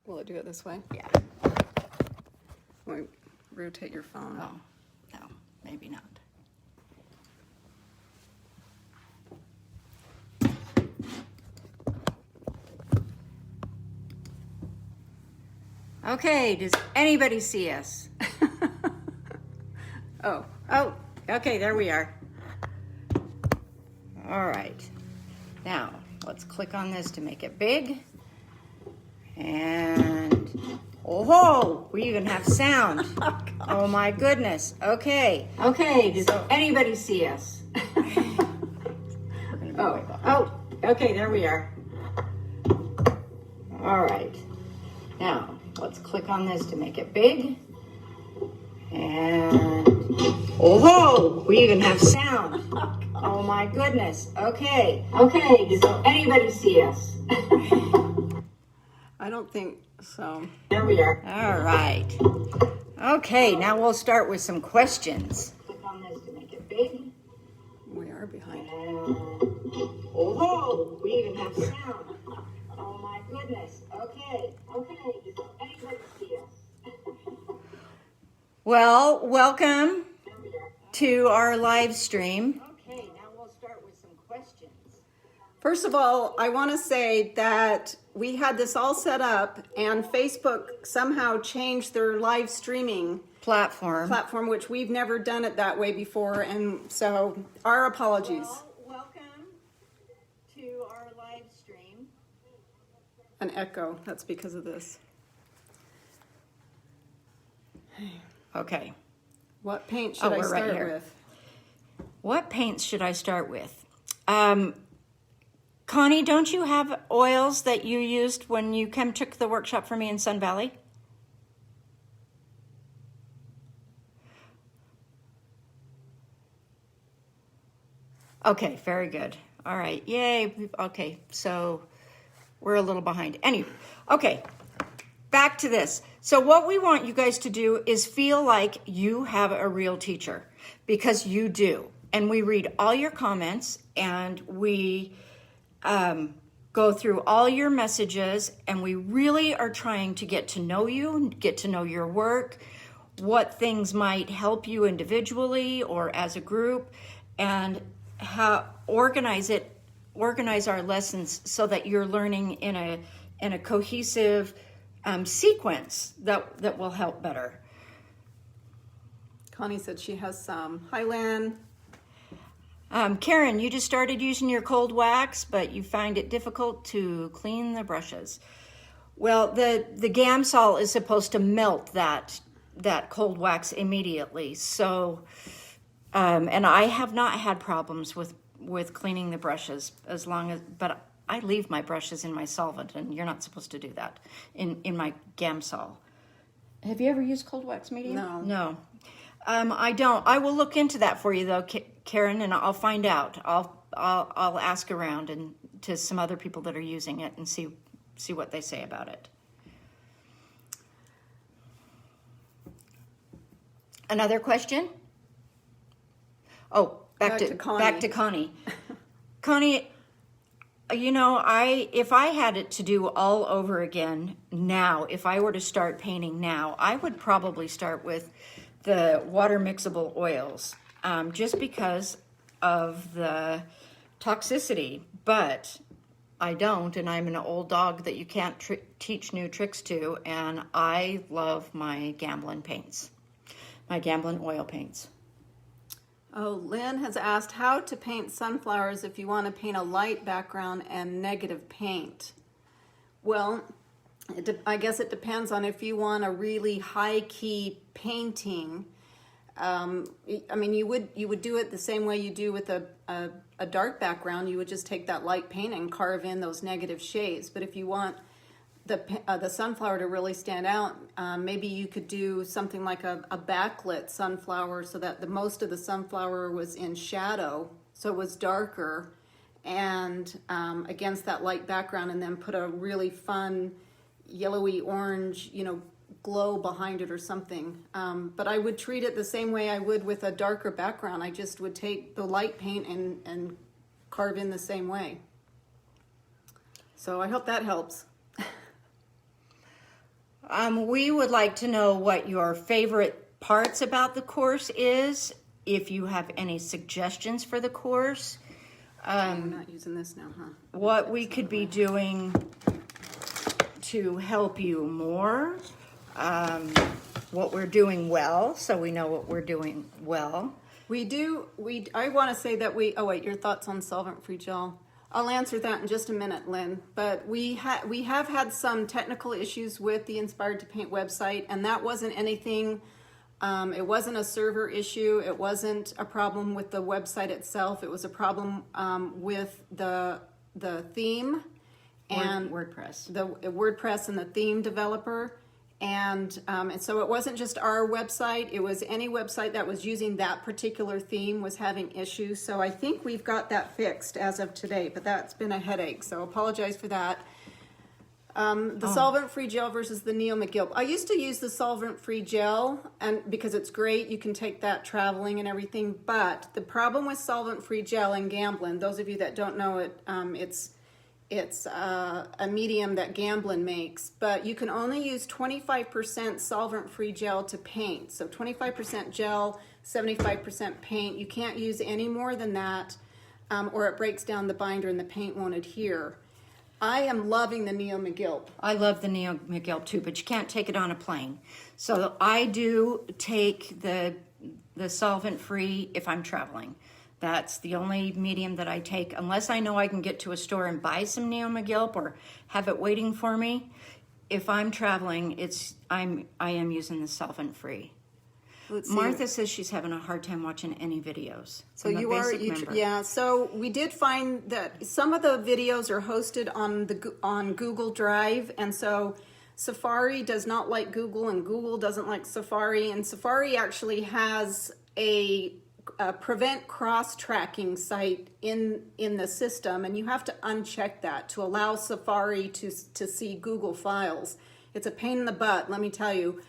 Will it do it this way? Yeah. Wait, rotate your phone. Oh, no, maybe not. Okay, does anybody see us? Oh, Oh, okay, there we are. All right. Now, let's click on this to make it big. And, oh, we even have sound. Oh my goodness. Okay. Okay, does anybody see us? Oh, okay, there we are. All right. Now, let's click on this to make it big. And, oh, we even have sound. Oh my goodness. Okay. Okay, does anybody see us? I don't think so. There we are. All right. Okay, now we'll start with some questions. Click on this to make it big. We are behind. Oh, we even have sound. Oh my goodness. Okay. Okay, does anybody see us? Well, welcome to our live stream. Okay, now we'll start with some questions. First of all, I want to say that we had this all set up and Facebook somehow changed their live streaming Platform, which we've never done it that way before. And so our apologies. Well, welcome to our live stream. An echo. That's because of this. Okay. What paint should I we're right start here. with? What paints should I start with? Connie, don't you have oils that you used when you took the workshop for me in Sun Valley? Okay, very good. All right, yay. Okay, so we're a little behind. Anyway, okay, back to this. So what we want you guys to do is feel like you have a real teacher, because you do. And we read all your comments, and we go through all your messages, and we really are trying to get to know you, get to know your work, what things might help you individually or as a group, and how organize our lessons so that you're learning in a cohesive sequence that will help better. Connie said she has some. Hi, Lynn. Karen, you just started using your cold wax, but you find it difficult to clean the brushes. Well, the Gamsol is supposed to melt that cold wax immediately. So, and I have not had problems with cleaning the brushes but I leave my brushes in my solvent, and you're not supposed to do that in my Gamsol. Have you ever used cold wax medium? No. I don't. I will look into that for you though, Karen, and I'll find out. I'll ask around and to some other people that are using it and see what they say about it. Another question? Oh, back to Connie. Connie, you know, if I had it to do all over again now, if I were to start painting now, I would probably start with the water mixable oils, just because of the toxicity. But I don't, and I'm an old dog that you can't teach new tricks to, and I love my gamblin paints, my gamblin oil paints. Oh, Lynn has asked how to paint sunflowers if you want to paint a light background and negative paint. Well, I guess it depends on if you want a really high-key painting. I mean, you would do it the same way you do with a dark background. You would just take that light paint and carve in those negative shades. But if you want the sunflower to really stand out, maybe you could do something like a backlit sunflower, so that the most of the sunflower was in shadow, so it was darker, and against that light background, and then put a really fun yellowy orange, glow behind it or something. But I would treat it the same way I would with a darker background. I just would take the light paint and carve in the same way. So I hope that helps. We would like to know what your favorite parts about the course is. If you have any suggestions for the course. I'm not using this now, huh? What we could be doing to help you more. What we're doing well, so we know what we're doing well. I want to say that oh wait, your thoughts on solvent-free gel. I'll answer that in just a minute, Lynn. But we have had some technical issues with the Inspired to Paint website, and that wasn't anything, it wasn't a server issue. It wasn't a problem with the website itself. It was a problem with the theme and WordPress. The WordPress and the theme developer. And so it wasn't just our website, it was any website that was using that particular theme was having issues. So I think we've got that fixed as of today, but that's been a headache, so apologize for that. Solvent-free gel versus the Neo McGilp. I used to use the solvent-free gel and because it's great, you can take that traveling and everything, but the problem with solvent-free gel and gamblin, those of you that don't know it, it's a medium that Gamblin makes, but you can only use 25% solvent-free gel to paint. So 25% gel, 75% paint. You can't use any more than that, or it breaks down the binder and the paint won't adhere. I am loving the Neo McGilp. I love the Neo McGilp too, but you can't take it on a plane. So I do take the solvent-free if I'm traveling. That's the only medium that I take, unless I know I can get to a store and buy some Neo McGilp or have it waiting for me. If I'm traveling, I am using the solvent-free. Martha says she's having a hard time watching any videos. So yeah. So we did find that some of the videos are hosted on Google Drive, and so Safari does not like Google, and Google doesn't like Safari, and Safari actually has a prevent cross-tracking site in the system, and you have to uncheck that to allow Safari to see Google files. It's a pain in the butt, let me tell you.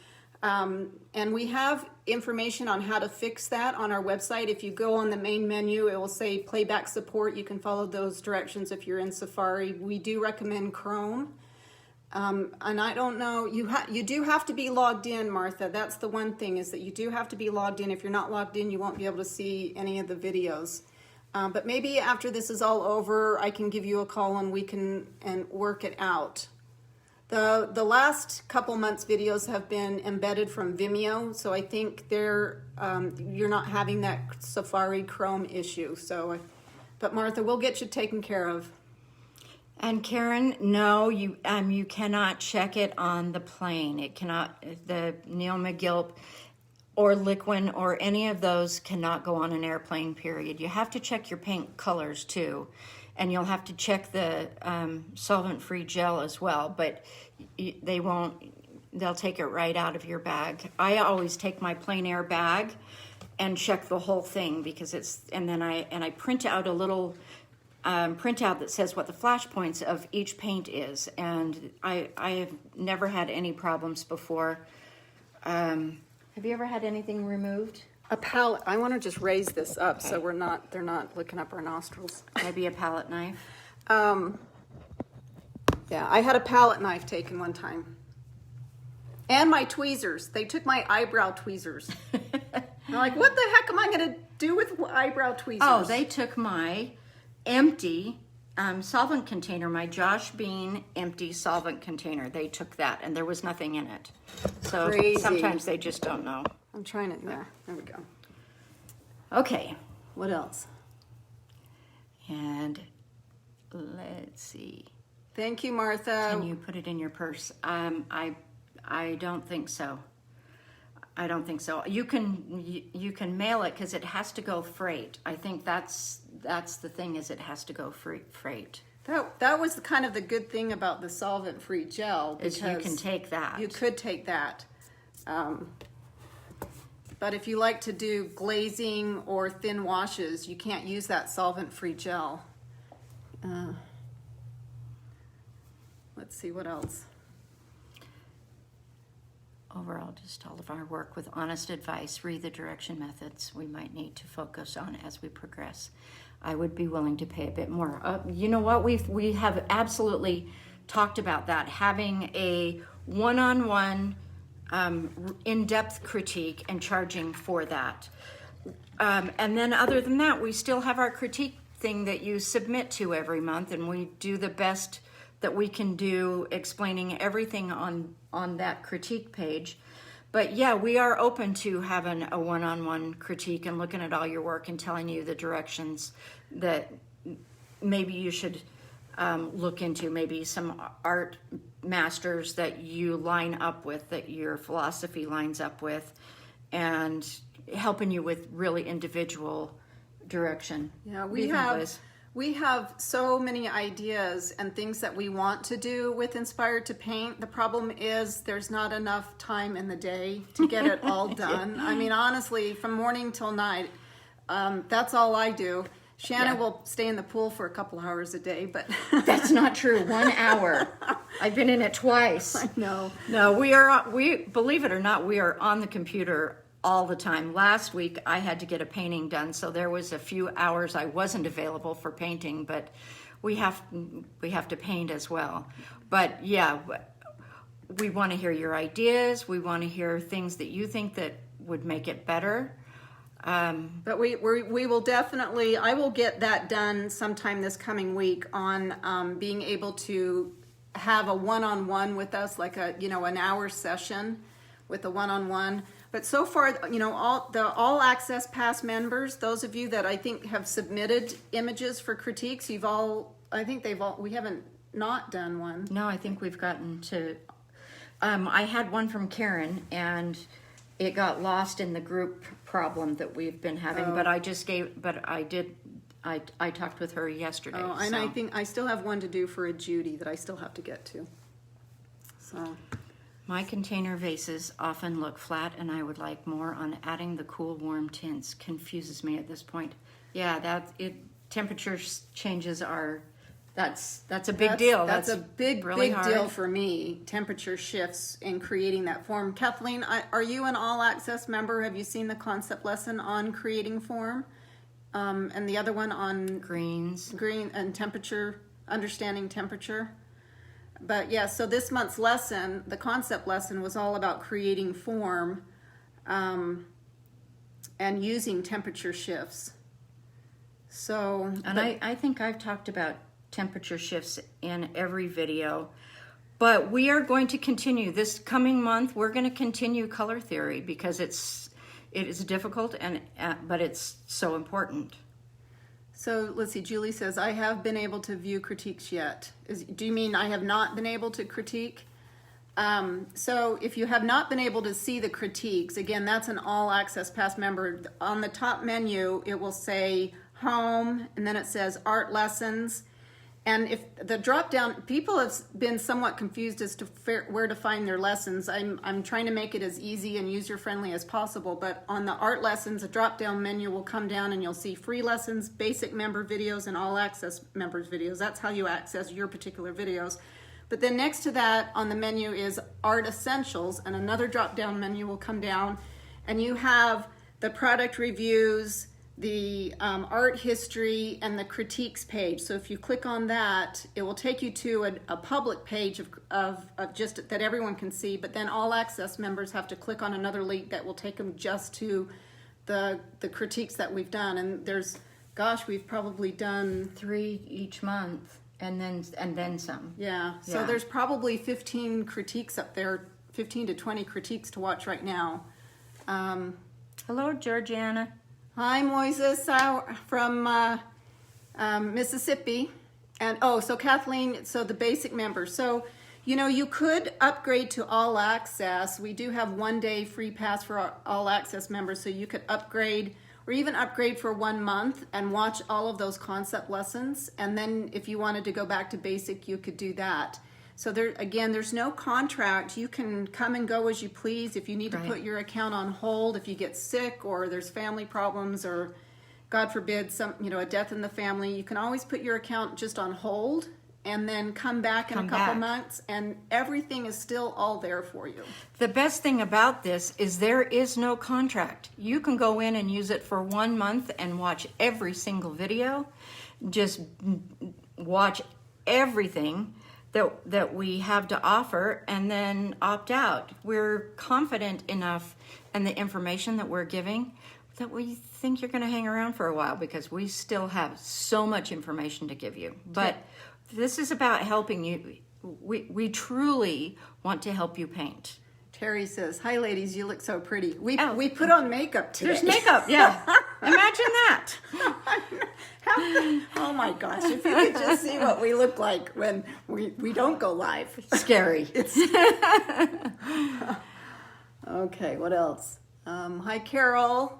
And we have information on how to fix that on our website. If you go on the main menu, it will say playback support. You can follow those directions if you're in Safari. We do recommend Chrome. And I don't know, you do have to be logged in, Martha. That's the one thing, is that you do have to be logged in. If you're not logged in, you won't be able to see any of the videos. But maybe after this is all over, I can give you a call and we can work it out. The last couple months videos have been embedded from Vimeo, so I think you're not having that Safari Chrome issue. But Martha, we'll get you taken care of. And Karen, no, you cannot check it on the plane. It cannot, the Neo McGilp or Liquin or any of those cannot go on an airplane, period. You have to check your paint colors too. And you'll have to check the solvent-free gel as well, but they'll take it right out of your bag. I always take my plein air bag and check the whole thing because then I print out a little printout that says what the flash points of each paint is, and I have never had any problems before. Have you ever had anything removed? A palette. I want to just raise this up so they're not looking up our nostrils. Maybe a palette knife. Yeah, I had a palette knife taken one time. And my tweezers. They took my eyebrow tweezers. I'm like, what the heck am I going to do with eyebrow tweezers? Oh, they took my empty solvent container, my Josh Bean empty solvent container. They took that, and there was nothing in it. So Crazy. Sometimes they just don't know. I'm trying it. Yeah, there we go. Okay. What else? And let's see. Thank you, Martha. Can you put it in your purse? I don't think so. I don't think so. You can mail it because it has to go freight. I think that's the thing, is it has to go freight. That was kind of the good thing about the solvent-free gel, because you can take that. You could take that. But if you like to do glazing or thin washes, you can't use that solvent-free gel. Let's see what else. Overall, just all of our work with honest advice, read the direction methods we might need to focus on as we progress. I would be willing to pay a bit more. You know what? We have absolutely talked about that. Having a one-on-one in-depth critique and charging for that. And then other than that, we still have our critique thing that you submit to every month, and we do the best that we can do explaining everything on that critique page. But yeah, we are open to having a one-on-one critique and looking at all your work and telling you the directions that maybe you should look into, maybe some art masters that you line up with, that your philosophy lines up with, and helping you with really individual direction. Yeah, Liz? we have so many ideas and things that we want to do with Inspired to Paint. The problem is there's not enough time in the day to get it all done. I mean, honestly, from morning till night, that's all I do. Shanna will stay in the pool for a couple hours a day, but That's not true. 1 hour. I've been in it twice. I know. No, we believe it or not, we are on the computer all the time. Last week I had to get a painting done, so there was a few hours I wasn't available for painting, but we have to paint as well. But yeah, we want to hear your ideas. We want to hear things that you think that would make it better. But we will definitely, I will get that done sometime this coming week on being able to have a one-on-one with us, like an hour session with a one-on-one. But so far, all access pass members, those of you that I think have submitted images for critiques, we haven't not done one. No, I think we've gotten to, I had one from Karen, and it got lost in the group problem that we've been having, but I talked with her yesterday. Oh, and I think I still have one to do for a Judy that I still have to get to. So. My container vases often look flat, and I would like more on adding the cool, warm tints. Confuses me at this point. Yeah, temperature changes are, that's a big deal. That's a big, really big hard. deal for me. Temperature shifts in creating that form. Kathleen, are you an all access member? Have you seen the concept lesson on creating form? And the other one on green and temperature, understanding temperature. But yeah, so this month's lesson, the concept lesson, was all about creating form and using temperature shifts. So, and I think I've talked about temperature shifts in every video, but we are going to continue this coming month. We're going to continue color theory because it is difficult but it's so important. So let's see, Julie says, I have been able to view critiques yet. Do you mean I have not been able to critique? So if you have not been able to see the critiques, again, that's an all access pass member. On the top menu, it will say home, and then it says art lessons. And if the drop down, people have been somewhat confused as to where to find their lessons. I'm trying to make it as easy and user friendly as possible, but on the art lessons, a drop down menu will come down and you'll see free lessons, basic member videos, and all access members videos. That's how you access your particular videos. But then next to that on the menu is art essentials, and another drop down menu will come down, and you have the product reviews, the art history, and the critiques page. So if you click on that, it will take you to a public page of just that everyone can see, but then all access members have to click on another link that will take them just to the critiques that we've done. And we've probably done 3 each month, and then some. Yeah. So Yeah. there's probably 15 critiques up there, 15 to 20 critiques to watch right now. Hello, Georgiana. Hi, Moises from Mississippi. And so Kathleen, so the basic members. So, you could upgrade to all access. We do have 1 day free pass for our all access members. So you could upgrade or even upgrade for 1 month and watch all of those concept lessons. And then if you wanted to go back to basic, you could do that. So there's no contract. You can come and go as you please. If you need to put your account on hold, if you get sick or there's family problems or God forbid a death in the family, you can always put your account just on hold and then come back in a couple months, and everything is still all there for you. The best thing about this is there is no contract. You can go in and use it for 1 month and watch every single video. Just watch everything. that we have to offer and then opt out. We're confident enough in the information that we're giving that we think you're going to hang around for a while because we still have so much information to give you. But this is about helping you. We truly want to help you paint. Terry says, "Hi, ladies. You look so pretty. We put on makeup today." There's makeup, yeah. Imagine that. Oh my gosh! If you could just see what we look like when we don't go live. Scary. Okay. What else? Hi, Carol.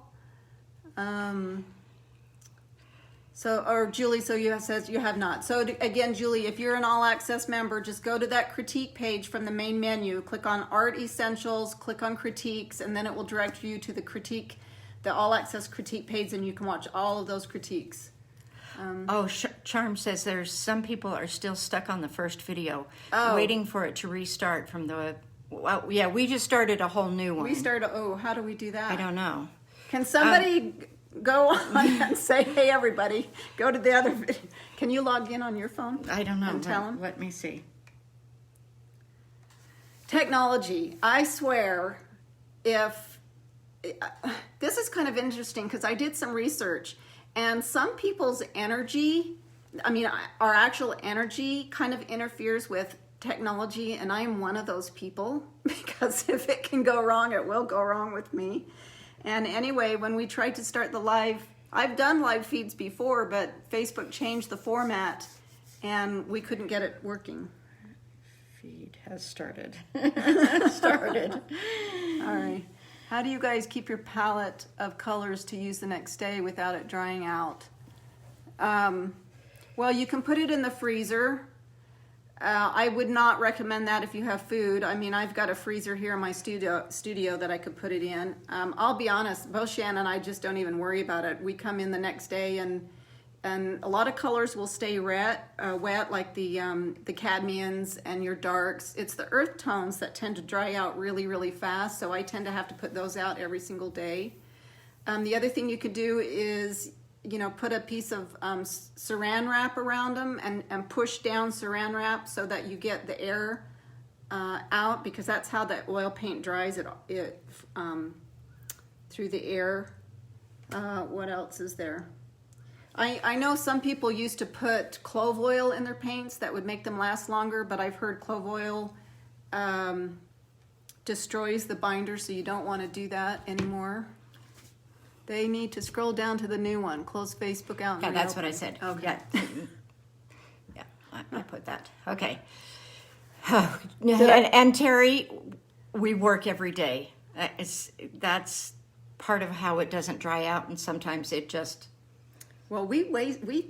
Julie, so you have says you have not. So again, Julie, if you're an All Access member, just go to that critique page from the main menu, click on Art Essentials, click on Critiques, and then it will direct you to the All Access critique page, and you can watch all of those critiques. Charm says there's some people are still stuck on the first video, waiting for it to restart from the. Well, yeah, we just started a whole new one. How do we do that? I don't know. Can somebody go on and say, "Hey, everybody, go to the other video"? Can you log in on your phone? I don't know. And tell them. Let me see. Technology. I swear, if this is kind of interesting because I did some research, and some people's energy, our actual energy, kind of interferes with technology, and I am one of those people because if it can go wrong, it will go wrong with me. And anyway, when we tried to start the live, I've done live feeds before, but Facebook changed the format and we couldn't get it working. Feed has started. All right. How do you guys keep your palette of colors to use the next day without it drying out? Well, you can put it in the freezer. I would not recommend that if you have food. I've got a freezer here in my studio that I could put it in. I'll be honest, both Shannon and I just don't even worry about it. We come in the next day and a lot of colors will stay wet, like the cadmiums and your darks. It's the earth tones that tend to dry out really, really fast, so I tend to have to put those out every single day. The other thing you could do is put a piece of saran wrap around them and push down saran wrap so that you get the air out, because that's how the oil paint dries it through the air. What else is there? I know some people used to put clove oil in their paints that would make them last longer, but I've heard clove oil destroys the binder, so you don't want to do that anymore. They need to scroll down to the new one. Close Facebook out. Yeah, that's what I said. Okay. Yeah, I put that. Okay. And Terry, we work every day. That's part of how it doesn't dry out, and sometimes it just. Well, we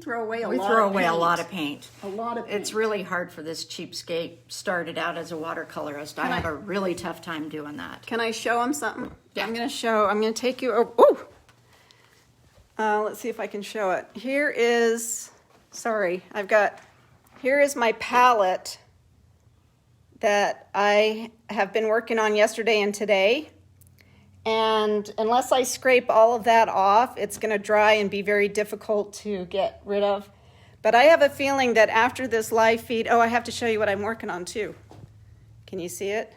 throw away a lot. We throw away a lot of paint. A lot of paint. It's really hard for this cheapskate. Started out as a watercolorist. I have a really tough time doing that. Can I show them something? Yeah. I'm going to take you. Let's see if I can show it. Here is my palette that I have been working on yesterday and today. And unless I scrape all of that off, it's going to dry and be very difficult to get rid of. But I have a feeling that after this live feed, I have to show you what I'm working on too. Can you see it?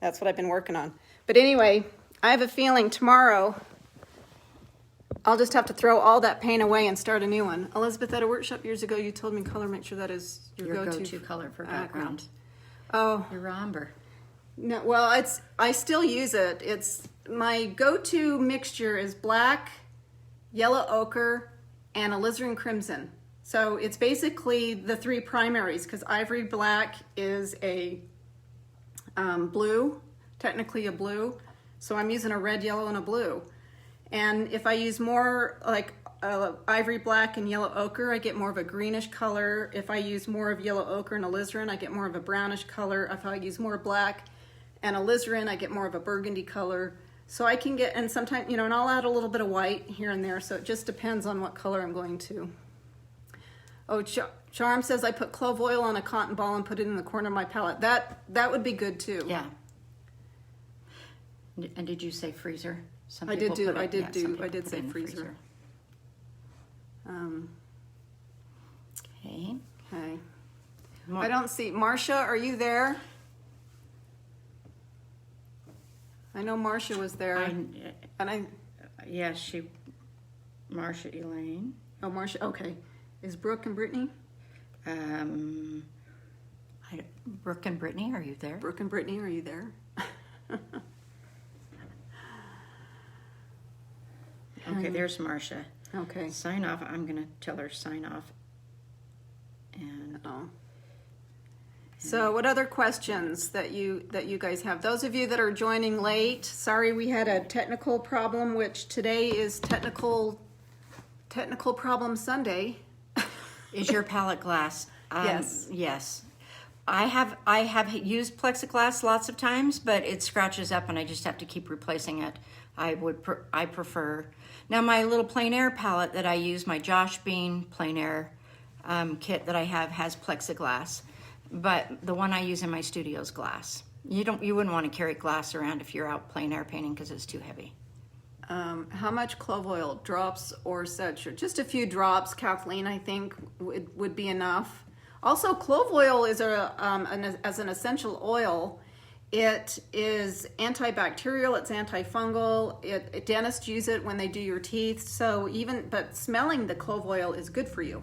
That's what I've been working on. But anyway, I have a feeling tomorrow I'll just have to throw all that paint away and start a new one. Elizabeth, at a workshop years ago, you told me color, make sure that is your go-to color for background. Oh. Your umber. No, well, I still use it. It's my go-to mixture is black, yellow ochre, and alizarin crimson. So it's basically the three primaries, because ivory black is a blue, technically a blue. So I'm using a red, yellow, and a blue. And if I use more like ivory black and yellow ochre, I get more of a greenish color. If I use more of yellow ochre and alizarin, I get more of a brownish color. If I use more black and alizarin, I get more of a burgundy color. So I can get, and sometimes, and I'll add a little bit of white here and there. So it just depends on what color I'm going to. Oh, Charm says I put clove oil on a cotton ball and put it in the corner of my palette. That would be good too. Yeah. And did you say freezer? I did say freezer. Okay. Okay. I don't see. Marcia, are you there? I know Marcia was there. Yes, Marcia Elaine. Oh, Marcia, okay. Is Brooke and Brittany? Brooke and Brittany, are you there? Brooke and Brittany, are you there? Okay, there's Marcia. Okay. Sign off. I'm going to tell her sign off. And So what other questions that you guys have? Those of you that are joining late, sorry we had a technical problem, which today is technical problem Sunday. is your palette glass? Yes. Yes. I have used plexiglass lots of times, but it scratches up and I just have to keep replacing it. I prefer. Now my little plein air palette that I use, my Josh Bean plein air kit that I have has plexiglass, but the one I use in my studio is glass. You wouldn't want to carry glass around if you're out plein air painting because it's too heavy. How much clove oil, drops or such? Or just a few drops, Kathleen, I think would be enough. Also, clove oil is as an essential oil. It is antibacterial, it's antifungal. Dentists use it when they do your teeth. But smelling the clove oil is good for you.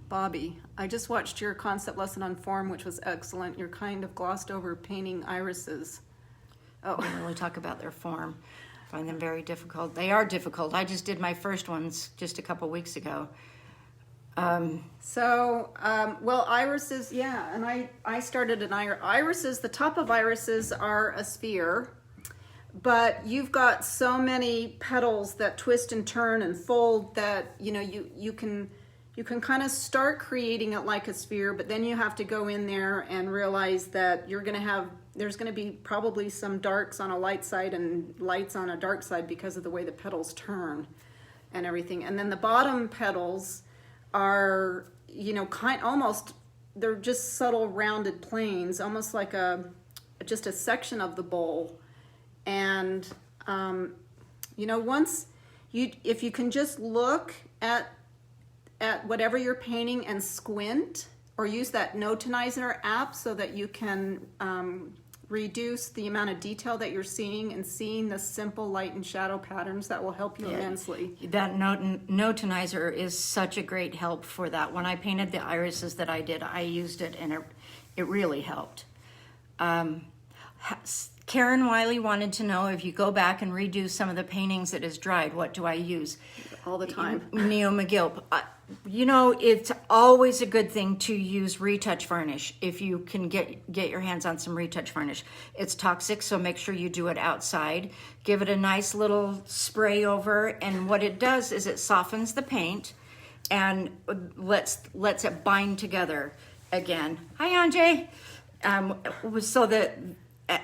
Bobby, I just watched your concept lesson on form, which was excellent. You're kind of glossed over painting irises. Oh, I don't really talk about their form. I find them very difficult. They are difficult. I just did my first ones just a couple weeks ago. Well, irises, yeah, and I started an irises. The top of irises are a sphere, but you've got so many petals that twist and turn and fold that you can kind of start creating it like a sphere, but then you have to go in there and realize that there's going to be probably some darks on a light side and lights on a dark side because of the way the petals turn and everything. And then the bottom petals are, they're just subtle rounded planes, almost like just a section of the bowl. And, if you can just look at whatever you're painting and squint, or use that Notonizer app so that you can reduce the amount of detail that you're seeing and seeing the simple light and shadow patterns, that will help you immensely. That Notonizer is such a great help for that. When I painted the irises that I did, I used it and it really helped. Karen Wiley wanted to know, if you go back and redo some of the paintings that is dried, what do I use? All the time. Neo McGill. It's always a good thing to use retouch varnish if you can get your hands on some retouch varnish. It's toxic, so make sure you do it outside. Give it a nice little spray over, and what it does is it softens the paint and lets it bind together again. Hi, Anjay.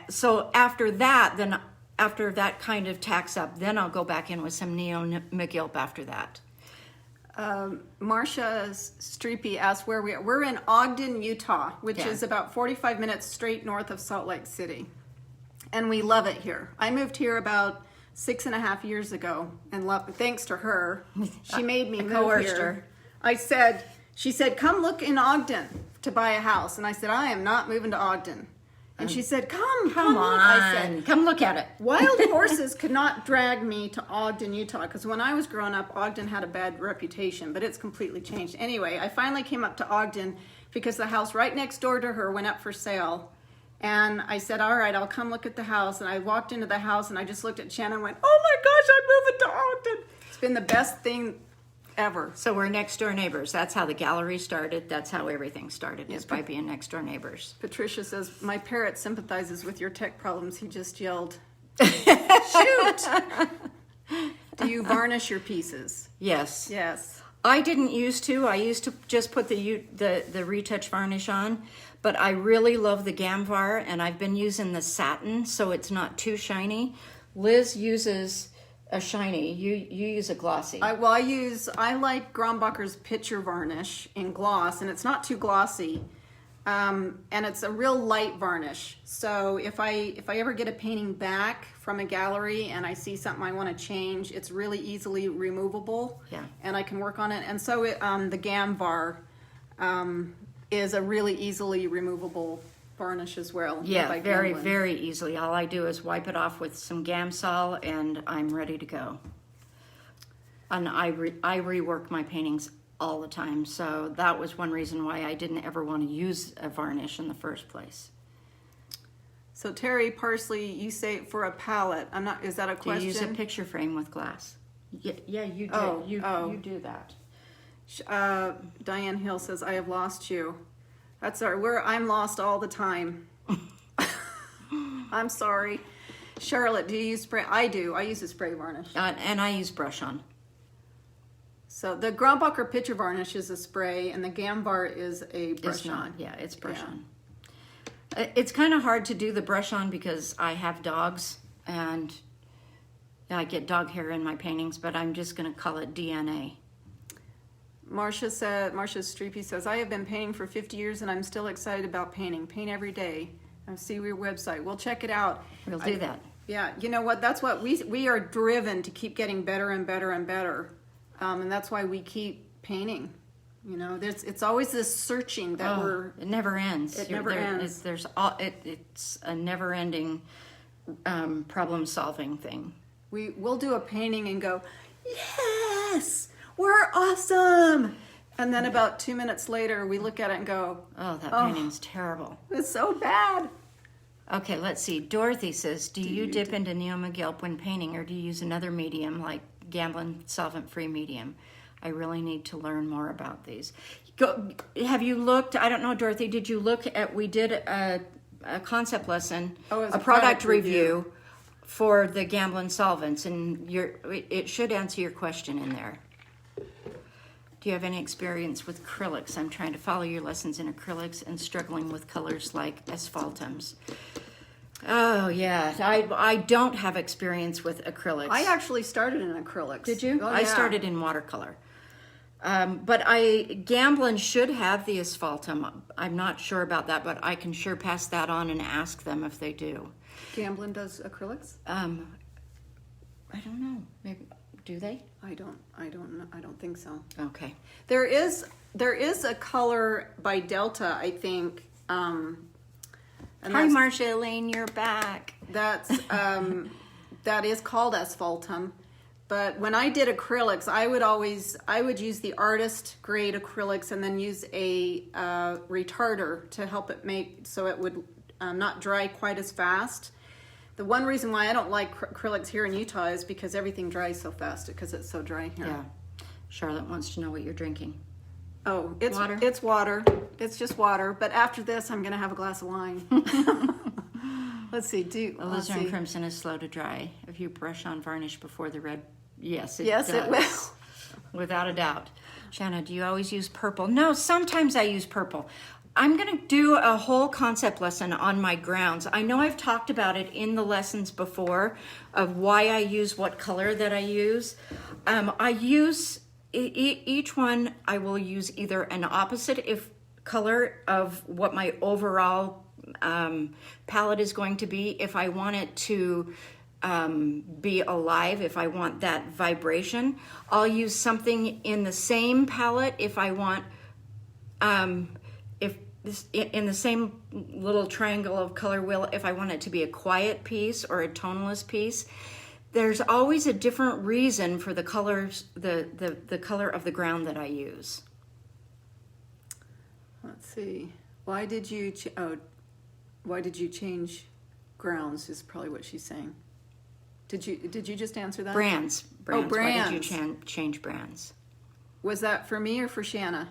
So after that, after that kind of tacks up, then I'll go back in with some Neo McGill after that. Marcia Streepy asked where we are. We're in Ogden, Utah, which is about 45 minutes straight north of Salt Lake City. And we love it here. I moved here about 6.5 years ago, and thanks to her, she made me move here. She said, come look in Ogden to buy a house. And I said, I am not moving to Ogden. And she said, come on. Look. I said, come look at it. Wild horses could not drag me to Ogden, Utah, because when I was growing up, Ogden had a bad reputation, but it's completely changed. Anyway, I finally came up to Ogden because the house right next door to her went up for sale. And I said, all right, I'll come look at the house. And I walked into the house and I just looked at Shannon and went, oh my gosh, I'm moving to Ogden. It's been the best thing ever. So we're next door neighbors. That's how the gallery started. That's how everything started, is by being next door neighbors. Patricia says, my parrot sympathizes with your tech problems. He just yelled, shoot! Do you varnish your pieces? Yes. Yes. I didn't used to. I used to just put the retouch varnish on, but I really love the Gamvar, and I've been using the satin, so it's not too shiny. Liz uses a shiny. You use a glossy. I like Grombacher's picture varnish in gloss, and it's not too glossy, and it's a real light varnish. So if I ever get a painting back from a gallery and I see something I want to change, it's really easily removable. Yeah. And I can work on it. And so the Gamvar, is a really easily removable varnish as well. Yeah, by very, Gamblin. very easily. All I do is wipe it off with some Gamsol and I'm ready to go. And I rework my paintings all the time, so that was one reason why I didn't ever want to use a varnish in the first place. So Terry Parsley, you say for a palette. I'm not. Is that a Do question? you use a picture frame with glass? Yeah, you do. Oh, You do that. Diane Hill says, "I have lost you." That's our. I'm lost all the time. I'm sorry. Charlotte, do you use spray? I do. I use a spray varnish. And I use brush on. So the Grombacher picture varnish is a spray, and the Gamvar is a brush It's not. on. Yeah, it's brush Yeah. on. It's kind of hard to do the brush on because I have dogs and I get dog hair in my paintings, but I'm just going to call it DNA. Marcia Streepy says, I have been painting for 50 years and I'm still excited about painting. Paint every day. I see your website. We'll check it out. We'll do that. Yeah, you know what? That's what we are driven to keep getting better and better and better. And that's why we keep painting. You know, it's always this searching that it never ends. It never ends. It's a never-ending problem-solving thing. We'll do a painting and go, yes, we're awesome. And then about 2 minutes later, we look at it and go, Oh, that painting's terrible. it's so bad. Okay, let's see. Dorothy says, do you dip into Neomagilp when painting, or do you use another medium like Gamblin solvent-free medium? I really need to learn more about these. Have you looked, I don't know, Dorothy, did you look at, we did a concept lesson, it's a product review for the Gamblin solvents, and it should answer your question in there. Do you have any experience with acrylics? I'm trying to follow your lessons in acrylics and struggling with colors like asphaltums. Oh, yeah. I don't have experience with acrylics. I actually started in acrylics. Did you? Oh, I yeah. started in watercolor. But Gamblin should have the asphaltum. I'm not sure about that, but I can sure pass that on and ask them if they do. Gamblin does acrylics? I don't know. Maybe do they? I don't know. I don't think so. Okay. There is a color by Delta, I think. And Hi, Marcia Elaine, you're back. That's that is called asphaltum. But when I did acrylics, I would use the artist grade acrylics and then use a retarder to help it make so it would not dry quite as fast. The one reason why I don't like acrylics here in Utah is because everything dries so fast because it's so dry here. Yeah. Charlotte wants to know what you're drinking. Oh, it's Water? It's water. It's just water. But after this, I'm gonna have a glass of wine. Let's see. Alizarin crimson is slow to dry. If you brush on varnish before the red, yes, it Yes, does. it will. Without a doubt. Shanna, do you always use purple? No, sometimes I use purple. I'm going to do a whole concept lesson on my grounds. I know I've talked about it in the lessons before of why I use what color that I use. I use each one. I will use either an opposite color of what my overall palette is going to be. If I want it to be alive, if I want that vibration, I'll use something in the same palette. If I want in the same little triangle of color wheel, if I want it to be a quiet piece or a toneless piece, there's always a different reason for the colors, the color of the ground that I use. Let's see. Why did you change grounds? Is probably what she's saying. Did you just answer that? Brands. Oh, Why did brands. you change brands? Was that for me or for Shanna?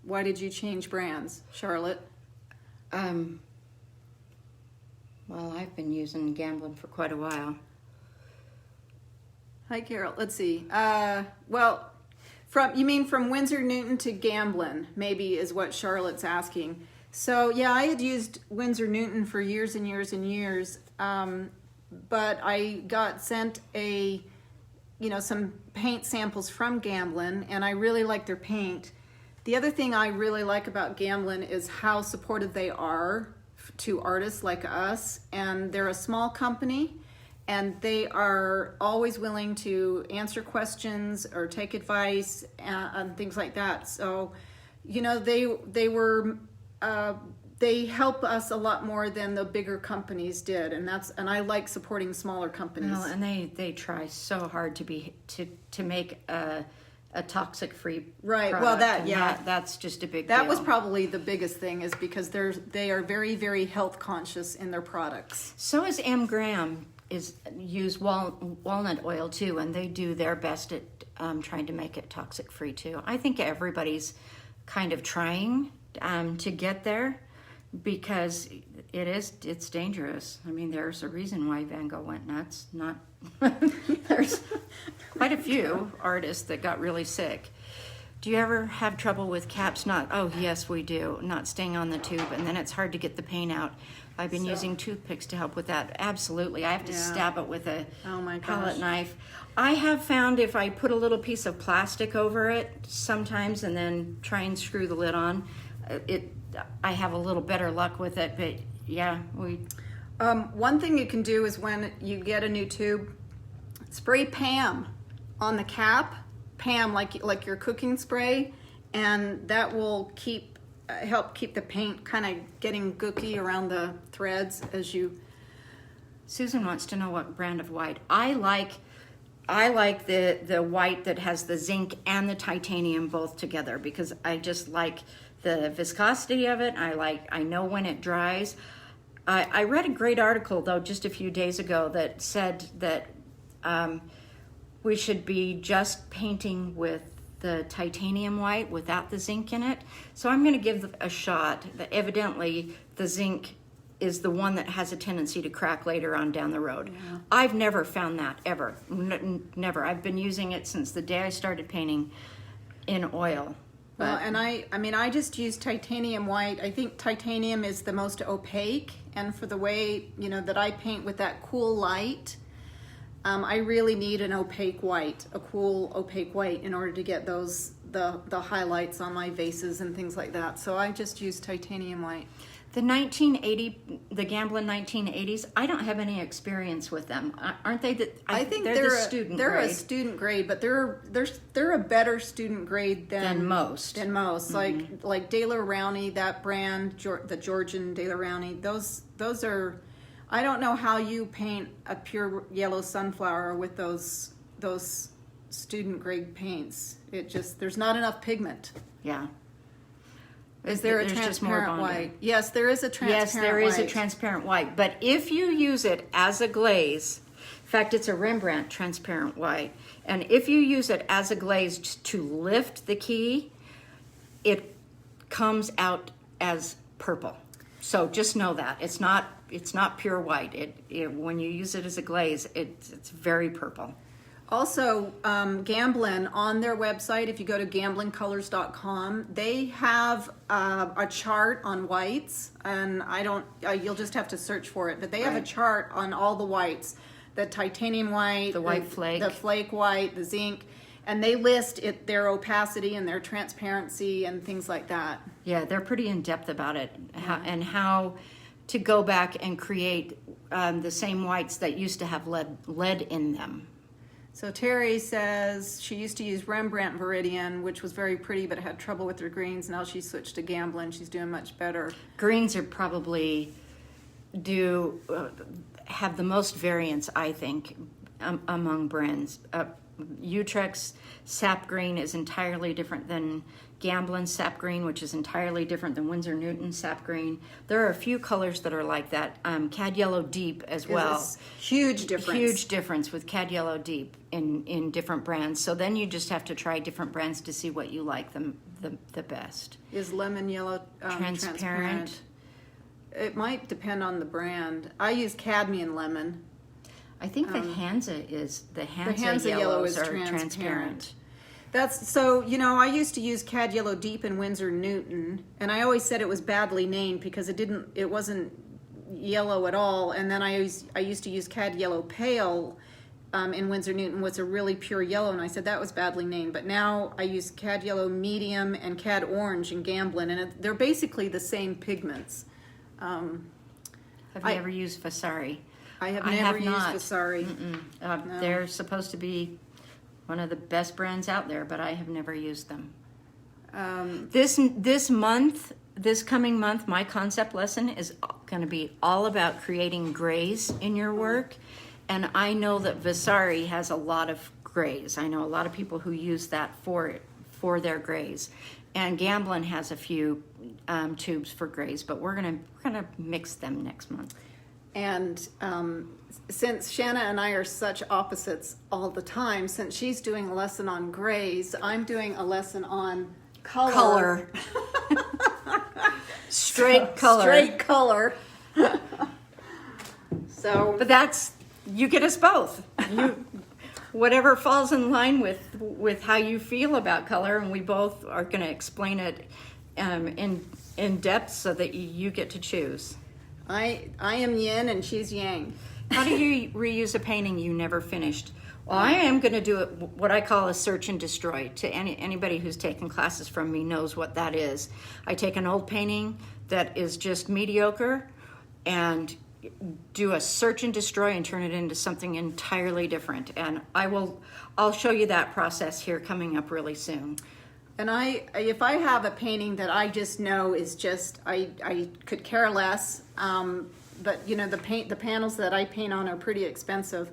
Why did you change brands, Charlotte? Well, I've been using Gamblin for quite a while. Hi, Carol. Let's see. Well, you mean from Winsor Newton to Gamblin, maybe is what Charlotte's asking. So yeah, I had used Winsor Newton for years and years and years, but I got sent some paint samples from Gamblin, and I really like their paint. The other thing I really like about Gamblin is how supportive they are to artists like us, and they're a small company, and they are always willing to answer questions or take advice and things like that. So you know, they help us a lot more than the bigger companies did, and I like supporting smaller companies. Well, and they try so hard to make a toxic free right. product, Well, that's just a big that deal. was probably the biggest thing, is because they are very, very health conscious in their products. So is M. Graham use walnut oil too, and they do their best at trying to make it toxic free too. I think everybody's kind of trying to get there, because it's dangerous. I mean, there's a reason why Van Gogh went nuts. Not there's quite a few artists that got really sick. Do you ever have trouble with caps not? Oh yes, we do. Not staying on the tube, and then it's hard to get the paint out. I've been using toothpicks to help with that. Absolutely, I have to stab it with a palette knife. I have found if I put a little piece of plastic over it sometimes, and then try and screw the lid on, I have a little better luck with it. But yeah, one thing you can do is, when you get a new tube, spray Pam on the cap. Pam, like your cooking spray, and that will help keep the paint kind of getting gooky around the threads as you. Susan wants to know what brand of white. I like the white that has the zinc and the titanium both together, because I just like the viscosity of it. I know when it dries. I read a great article though just a few days ago that said that we should be just painting with the titanium white without the zinc in it. So I'm going to give a shot. Evidently, the zinc is the one that has a tendency to crack later on down the road. Yeah. I've never found that, ever. Never. I've been using it since the day I started painting in oil. Well, and I just use titanium white. I think titanium is the most opaque, and for the way, that I paint with that cool light, I really need an opaque white, a cool opaque white, in order to get the highlights on my vases and things like that. So I just use titanium white. The Gamblin 1980s, I don't have any experience with them. Aren't they? I think they're a student grade, but they're a better student grade than most. Mm-hmm. Like De La Rowney, that brand, the Georgian De La Rowney. Those are. I don't know how you paint a pure yellow sunflower with those student grade paints. There's not enough pigment. Yeah. Is there a transparent white? Yes, there is a transparent white. Yes, there is a transparent white. But if you use it as a glaze, in fact, it's a Rembrandt transparent white, and if you use it as a glaze to lift the key, it comes out as purple. So just know that. It's not pure white. When you use it as a glaze, it's very purple. Also, Gamblin, on their website, if you go to gamblincolors.com, they have a chart on whites, and you'll just have to search for it, but they have a chart on all the whites, the titanium white, the white flake, the flake white, the zinc, and they list their opacity and their transparency and things like that. Yeah, they're pretty in depth about it, and how to go back and create the same whites that used to have lead in them. So Terry says she used to use Rembrandt Viridian, which was very pretty, but had trouble with her greens. Now she switched to Gamblin. She's doing much better. Greens are probably have the most variance, I think, among brands. Utrecht's sap green is entirely different than Gamblin's sap green, which is entirely different than Winsor Newton's sap green. There are a few colors that are like that. Cad Yellow Deep as well. Huge difference. Huge difference with Cad Yellow Deep in different brands. So then you just have to try different brands to see what you like the best. Is lemon yellow transparent? It might depend on the brand. I use cadmium lemon. I think the Hansa yellows are transparent. That's so, I used to use Cad Yellow Deep in Winsor Newton, and I always said it was badly named because it wasn't yellow at all. And then I used to use Cad Yellow Pale in Winsor Newton, was a really pure yellow, and I said that was badly named. But now I use Cad Yellow Medium and Cad Orange in Gamblin, and they're basically the same pigments. Have you ever used Vasari? I have never used Vasari. No. They're supposed to be one of the best brands out there, but I have never used them. This month, this coming month, my concept lesson is going to be all about creating grays in your work. And I know that Vasari has a lot of grays. I know a lot of people who use that for their grays. And Gamblin has a few tubes for grays, but we're gonna mix them next month. And since Shanna and I are such opposites all the time, since she's doing a lesson on grays, I'm doing a lesson on color. Straight color. Straight color. So, but you get us both. Whatever falls in line with how you feel about color, and we both are going to explain it in depth so that you get to choose. I am yin and she's yang. How do you reuse a painting you never finished? Well, I am going to do it what I call a search and destroy. To anybody who's taken classes from me knows what that is. I take an old painting that is just mediocre and do a search and destroy and turn it into something entirely different. And I'll show you that process here coming up really soon. And if I have a painting that I just know is just, I could care less, but you know, the panels that I paint on are pretty expensive.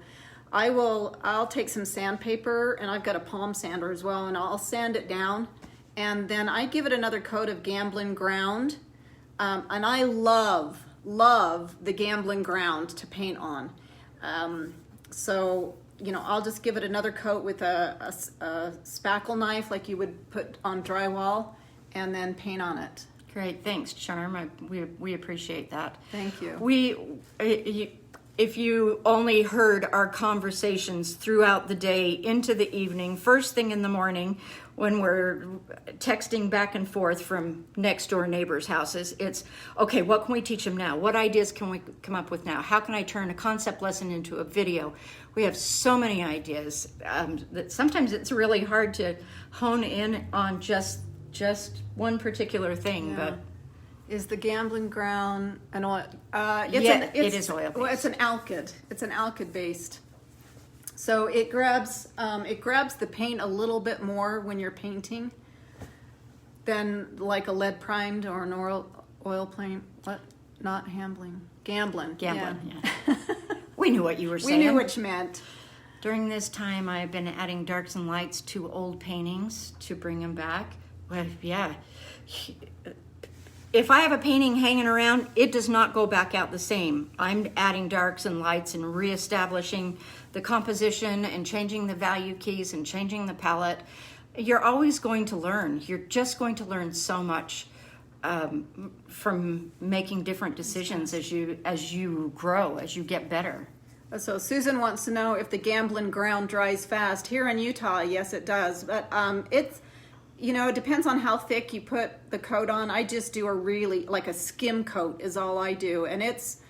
I'll take some sandpaper, and I've got a palm sander as well, and I'll sand it down, and then I give it another coat of gamblin ground, and I love the gamblin ground to paint on. So, you know, I'll just give it another coat with a spackle knife like you would put on drywall, and then paint on it. Great, thanks, Charm. We appreciate that. Thank you. If you only heard our conversations throughout the day into the evening, first thing in the morning when we're texting back and forth from next door neighbors' houses, it's, okay, what can we teach them now? What ideas can we come up with now? How can I turn a concept lesson into a video? We have so many ideas that sometimes it's really hard to hone in on just one particular thing, Yeah. but... Is the gamblin ground an oil? It is oil-based. Well, it's an alkyd. It's an alkyd based. So it grabs the paint a little bit more when you're painting than like a lead primed or an oil paint. What? Not Gamblin. Gamblin. Yeah. Yeah. We knew what you were saying. We knew what you meant. During this time, I've been adding darks and lights to old paintings to bring them back. Well, yeah. If I have a painting hanging around, it does not go back out the same. I'm adding darks and lights and reestablishing the composition and changing the value keys and changing the palette. You're always going to learn. You're just going to learn so much from making different decisions as you grow, as you get better. So Susan wants to know if the gamblin ground dries fast. Here in Utah, yes, it does. But it's... You know, it depends on how thick you put the coat on. I just do a skim coat is all I do. And it's,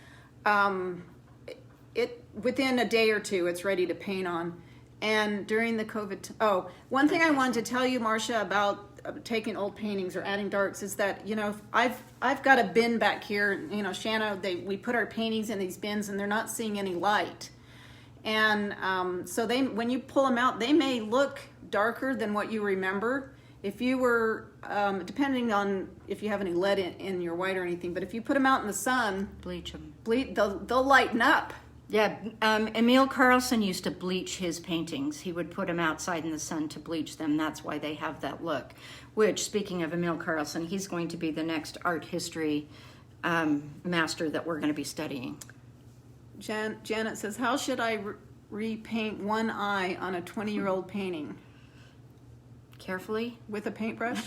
within a day or two, it's ready to paint on. And during the COVID, one thing I wanted to tell you, Marcia, about taking old paintings or adding darks is that, you know, I've got a bin back here, you know, Shanna, we put our paintings in these bins and they're not seeing any light. And so when you pull them out, they may look darker than what you remember. If you were, depending on if you have any lead in your white or anything, but if you put them out in the sun, Bleach them. They'll lighten up. Yeah, Emil Carlson used to bleach his paintings. He would put them outside in the sun to bleach them. That's why they have that look. Which, speaking of Emil Carlson, he's going to be the next art history master that we're going to be studying. Janet says, how should I repaint one eye on a 20-year-old painting? Carefully with a paintbrush.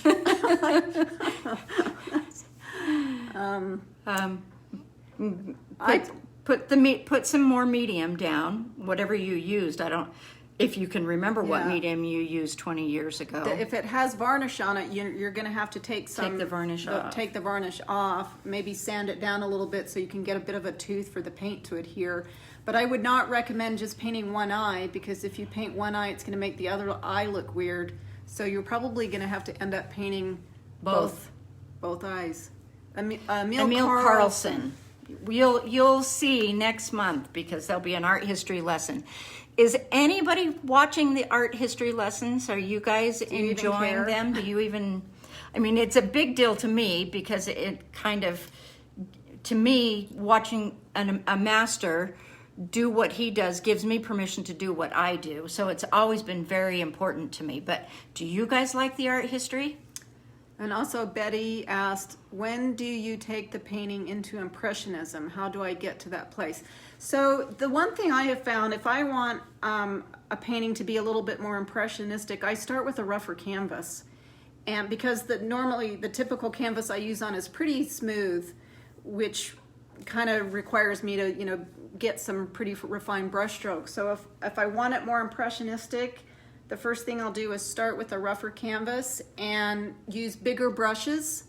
I put some more medium down. Whatever you used, if you can remember what medium you used 20 years ago. If it has varnish on it, you're going to have to take the varnish off. Take the varnish off. Maybe sand it down a little bit so you can get a bit of a tooth for the paint to adhere. But I would not recommend just painting one eye, because if you paint one eye, it's going to make the other eye look weird. So you're probably going to have to end up painting both eyes. Emil Carlson. You'll see next month, because there'll be an art history lesson. Is anybody watching the art history lessons? Are you guys enjoying them? Do you even? I mean, it's a big deal to me because it kind of, to me, watching a master do what he does gives me permission to do what I do. So it's always been very important to me. But do you guys like the art history? And also Betty asked, when do you take the painting into Impressionism? How do I get to that place? So the one thing I have found, if I want a painting to be a little bit more impressionistic, I start with a rougher canvas. And because normally the typical canvas I use on is pretty smooth, which kind of requires me to, you know, get some pretty refined brush strokes. So if I want it more impressionistic, the first thing I'll do is start with a rougher canvas and use bigger brushes.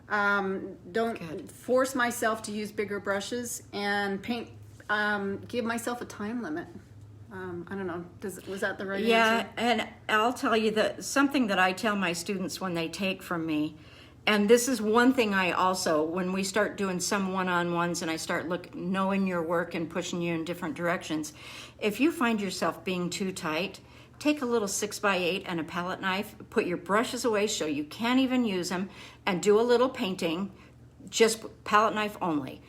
Don't force myself to use bigger brushes, and paint. Give myself a time limit. I don't know. Was that the right answer? Yeah, and I'll tell you that something that I tell my students when they take from me, and this is one thing I also, when we start doing some one-on-ones and I start knowing your work and pushing you in different directions, if you find yourself being too tight, take a little 6x8 and a palette knife, put your brushes away so you can't even use them, and do a little painting, just palette knife only.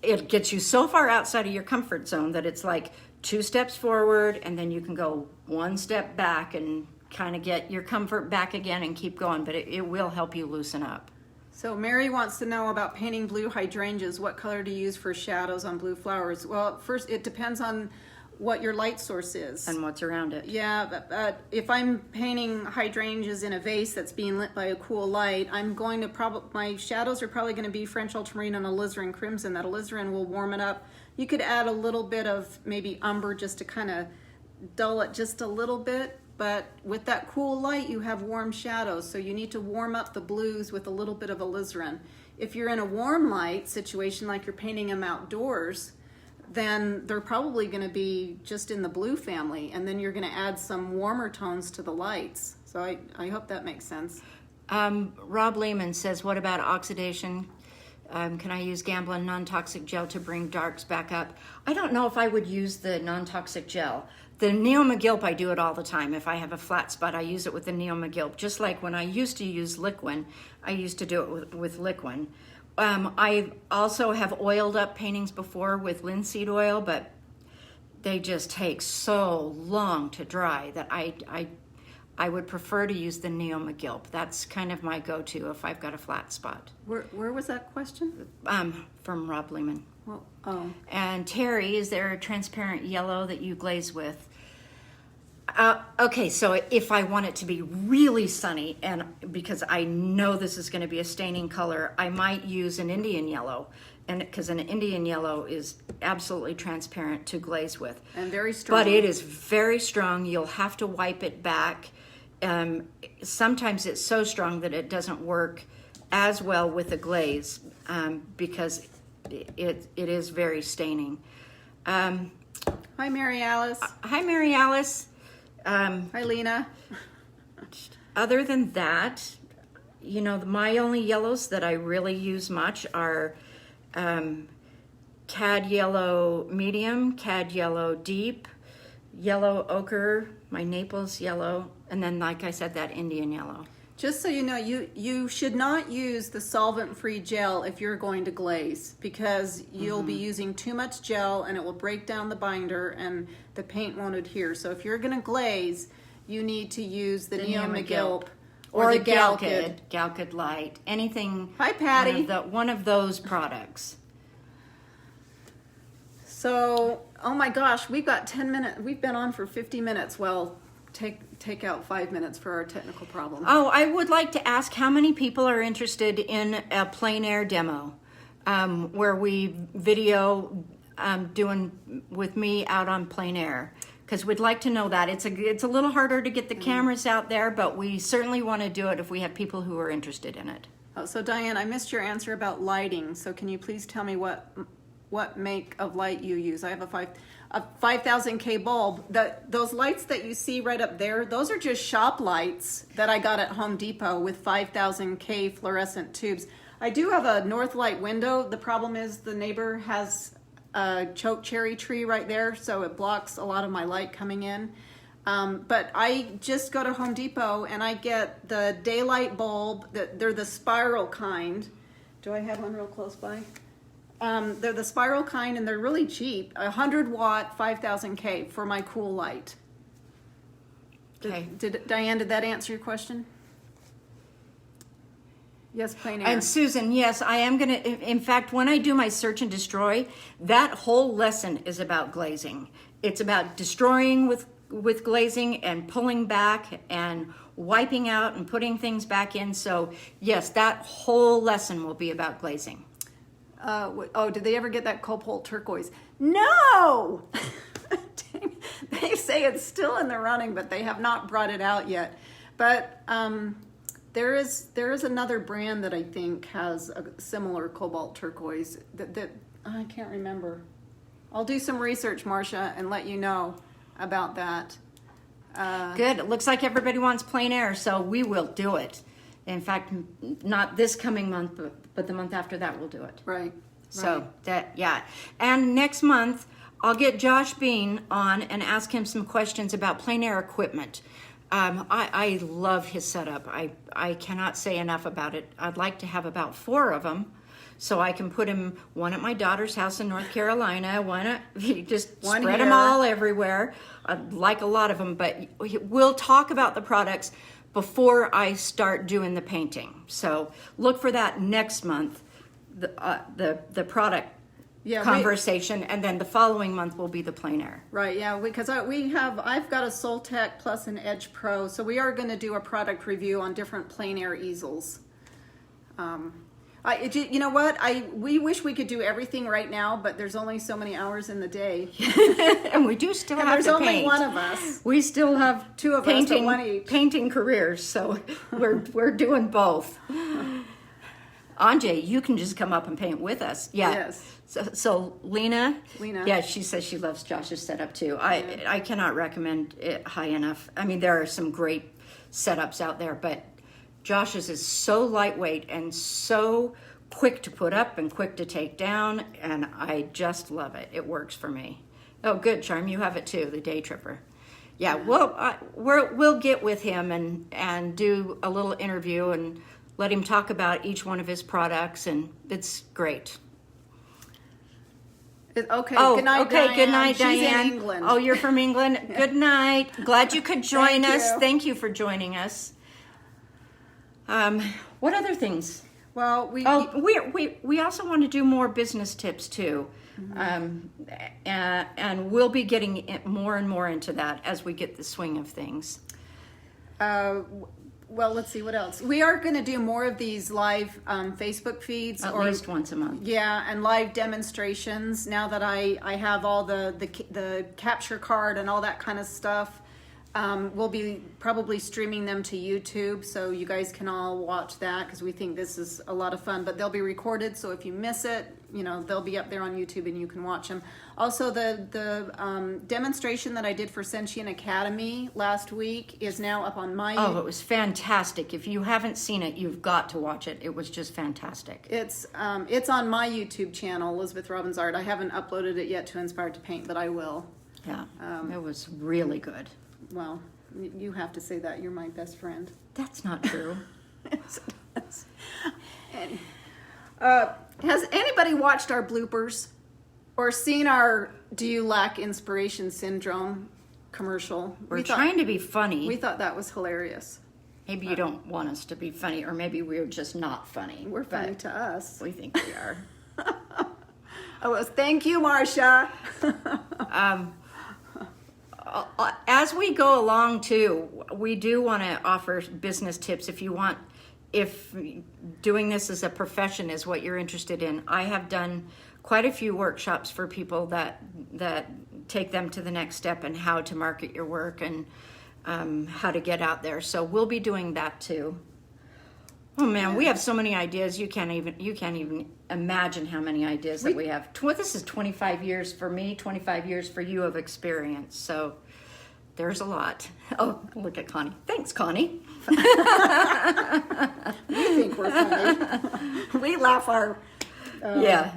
It gets you so far outside of your comfort zone that it's like 2 steps forward, and then you can go 1 step back and kind of get your comfort back again and keep going, but it will help you loosen up. So Mary wants to know about painting blue hydrangeas. What color do you use for shadows on blue flowers? Well, first, it depends on what your light source is. And what's around it. Yeah, but if I'm painting hydrangeas in a vase that's being lit by a cool light, I'm going to my shadows are probably going to be French ultramarine and alizarin crimson. That alizarin will warm it up. You could add a little bit of maybe umber just to kind of dull it just a little bit, but with that cool light you have warm shadows, so you need to warm up the blues with a little bit of alizarin. If you're in a warm light situation, like you're painting them outdoors, then they're probably going to be just in the blue family, and then you're going to add some warmer tones to the lights. So I hope that makes sense. Rob Lehman says, what about oxidation? Can I use Gamblin non-toxic gel to bring darks back up? I don't know if I would use the non-toxic gel. The Neo McGilp, I do it all the time. If I have a flat spot, I use it with the Neo McGilp. Just like when I used to use Liquin, I used to do it with Liquin. I also have oiled up paintings before with linseed oil, but they just take so long to dry that I would prefer to use the Neo McGilp. That's kind of my go-to if I've got a flat spot. Where was that question? From Rob Lehman. Well, oh. And Terry, is there a transparent yellow that you glaze with? Okay, so if I want it to be really sunny, and because I know this is going to be a staining color, I might use an Indian yellow, and because an Indian yellow is absolutely transparent to glaze with. And very strong. But it is very strong. You'll have to wipe it back. Sometimes it's so strong that it doesn't work as well with a glaze because it is very staining. Hi, Mary Alice. Hi, Mary Alice. Hi, Lena. Other than that, you know, my only yellows that I really use much are cad yellow medium, cad yellow deep, yellow ochre, my Naples yellow, and then, like I said, that Indian yellow. Just so you know, you should not use the solvent-free gel if you're going to glaze, because you'll be using too much gel and it will break down the binder and the paint won't adhere. So if you're going to glaze, you need to use the Neo McGilp or the Galkid Light, anything. Hi, Patty. One of those products. So, oh my gosh, we've got 10 minutes. We've been on for 50 minutes. Well, take out 5 minutes for our technical problem. Oh, I would like to ask how many people are interested in a plein air demo where we video doing with me out on plein air, because we'd like to know that. It's a little harder to get the cameras out there, but we certainly want to do it if we have people who are interested in it. Oh, so Diane, I missed your answer about lighting. So can you please tell me what make of light you use? I have a 5000K bulb. Those lights that you see right up there, those are just shop lights that I got at Home Depot with 5000K fluorescent tubes. I do have a north light window. The problem is the neighbor has a choke cherry tree right there, so it blocks a lot of my light coming in. But I just go to Home Depot and I get the daylight bulb. They're the spiral kind. Do I have one real close by? They're the spiral kind and they're really cheap. 100 watt, 5000 K for my cool light. Okay. Diane, did that answer your question? Yes, plain air. And Susan, yes, I am going to, in fact, when I do my search and destroy, that whole lesson is about glazing. It's about destroying with glazing and pulling back and wiping out and putting things back in. So yes, that whole lesson will be about glazing. Did they ever get that cobalt turquoise? No! They say it's still in the running, but they have not brought it out yet. But there is another brand that I think has a similar cobalt turquoise that I can't remember. I'll do some research, Marcia, and let you know about that. Good. It looks like everybody wants plain air, so we will do it. In fact, not this coming month, but the month after that, we'll do it. Right. So yeah. And next month, I'll get Josh Bean on and ask him some questions about plein air equipment. I love his setup. I cannot say enough about it. I'd like to have about 4 of them, so I can put him one at my daughter's house in North Carolina, one spread here. them all everywhere. I'd like a lot of them, but we'll talk about the products before I start doing the painting. So look for that next month, the product conversation, and then the following month will be the plein air. Right, yeah, because I've got a Soltech Plus and Edge Pro, so we are going to do a product review on different plein air easels. You know what? We wish we could do everything right now, but there's only so many hours in the day. And we do still have to paint. There's only one of us. We still have 2 of us, but one each. Painting careers, so we're doing both. Anjay, you can just come up and paint with us. Yeah. Yes. So Lena, yeah, she says she loves Josh's setup too. I cannot recommend it high enough. I mean, there are some great setups out there, but Josh's is so lightweight and so quick to put up and quick to take down, and I just love it. It works for me. Oh, good, Charm, you have it too, the Day Tripper. Yeah, well, we'll get with him and do a little interview and let him talk about each one of his products, and it's great. Okay, oh, good night, okay, Diane. good night, She's Diane. in England. Oh, you're from England? Good night. Glad you could join Thank us. you. Thank you for joining us. What other things? Well, we also want to do more business tips too. Mm-hmm. And we'll be getting more and more into that as we get the swing of things. Well, let's see what else. We are going to do more of these live Facebook feeds. At least once a month. Yeah, and live demonstrations. Now that I have all the capture card and all that kind of stuff, we'll be probably streaming them to YouTube, so you guys can all watch that because we think this is a lot of fun. But they'll be recorded, so if you miss it, they'll be up there on YouTube and you can watch them. Also, the demonstration that I did for Sentient Academy last week is now up on my. Oh, it was fantastic! If you haven't seen it, you've got to watch it. It was just fantastic. It's on my YouTube channel, Elizabeth Robbins Art. I haven't uploaded it yet to Inspired to Paint, but I will. Yeah, it was really good. Well, you have to say that. You're my best friend. That's not true. And, has anybody watched our bloopers or seen our "Do You Lack Inspiration Syndrome" commercial? We're trying to be funny. We thought that was hilarious. Maybe you don't want us to be funny, or maybe we're just not funny. We're funny to us. We think we are. Oh, well, thank you, Marcia. As we go along too, we do want to offer business tips if doing this as a profession is what you're interested in. I have done quite a few workshops for people that take them to the next step and how to market your work and how to get out there. So we'll be doing that too. Oh man, we have so many ideas. You can't even imagine how many ideas that we have. This is 25 years for me, 25 years for you of experience. So there's a lot. Oh, look at Connie. Thanks, Connie. We think we're funny. We laugh our. Yeah.